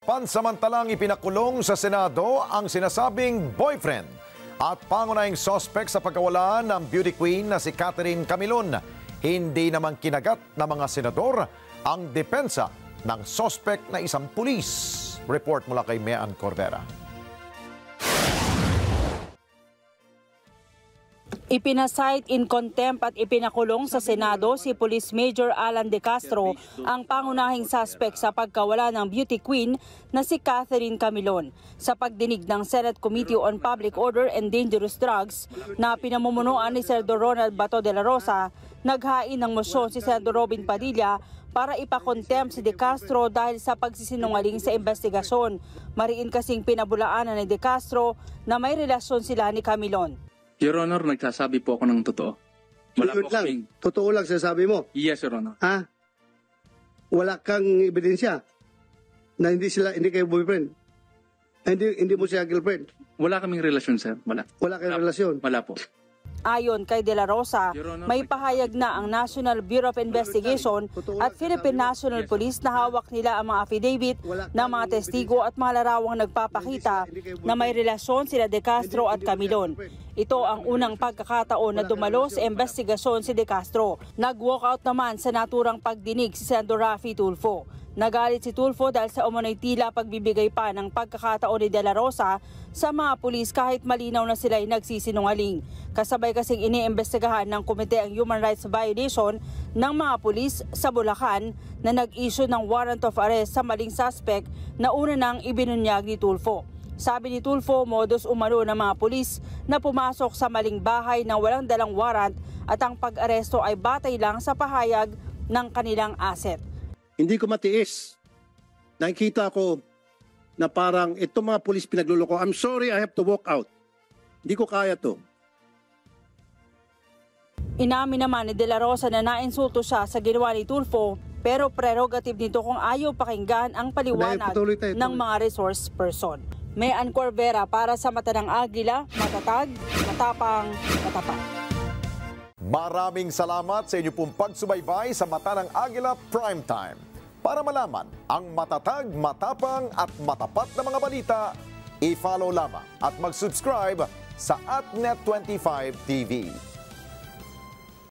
Pansamantalang ipinakulong sa Senado ang sinasabing boyfriend at pangunahing suspect sa pagkawala ng beauty queen na si Catherine Camilon. Hindi naman kinagat ng mga senador ang depensa ng suspect na isang pulis. Report mula kay Mean Corvera. Ipinasight in contempt at ipinakulong sa Senado si Police Major Alan De Castro, ang pangunahing suspect sa pagkawala ng beauty queen na si Catherine Camilon. Sa pagdinig ng Senate Committee on Public Order and Dangerous Drugs na pinamumunuan ni Senador Ronald Bato de la Rosa, naghain ng mosyon si Senador Robin Padilla para ipakontempt si De Castro dahil sa pagsisinungaling sa investigasyon. Mariin kasing pinabulaanan ni De Castro na may relasyon sila ni Camilon. Your Honor, nagsasabi po ako ng totoo. Wala po kaming... Totoo lang sinasabi mo? Yes, Your Honor. Ha? Wala kang ebidensya na hindi kayo boyfriend? Hindi mo siya girlfriend? Wala kaming relasyon, sir. Wala. Wala kayong relasyon? Wala po. Ayon kay De La Rosa, may pahayag na ang National Bureau of Investigation at Philippine National Police na hawak nila ang mga affidavit ng mga testigo at mga larawang nagpapakita na may relasyon sila De Castro at Camilon. Ito ang unang pagkakataon na dumalo sa investigasyon si De Castro. Nag-walkout naman sa naturang pagdinig si Senador Raffy Tulfo. Nagalit si Tulfo dahil sa umunoy tila pagbibigay pa ng pagkakataon ni De La Rosa sa mga pulis kahit malinaw na sila ay nagsisinungaling. Kasabay kasing iniimbestigahan ng komite ang human rights violation ng mga pulis sa Bulacan na nag-issue ng warrant of arrest sa maling suspect na una nang ibinunyag ni Tulfo. Sabi ni Tulfo, modus umano ng mga pulis na pumasok sa maling bahay na walang dalang warrant at ang pag-aresto ay batay lang sa pahayag ng kanilang asset. Hindi ko matiis. Nakikita ko na parang itong mga pulis pinagluloko. I'm sorry, I have to walk out. Hindi ko kaya to. Inamin naman ni De La Rosa na nainsulto siya sa ginawa ni Tulfo, pero prerogative nito kung ayaw pakinggan ang paliwanag ng mga resource person. Mean Corvera para sa Mata ng Agila, matatag, matapang, matapat. Maraming salamat sa inyo pong pagsubaybay sa Mata ng Agila Primetime. Para malaman ang matatag, matapang at matapat na mga balita, i-follow lamang at mag-subscribe sa @Net25 TV.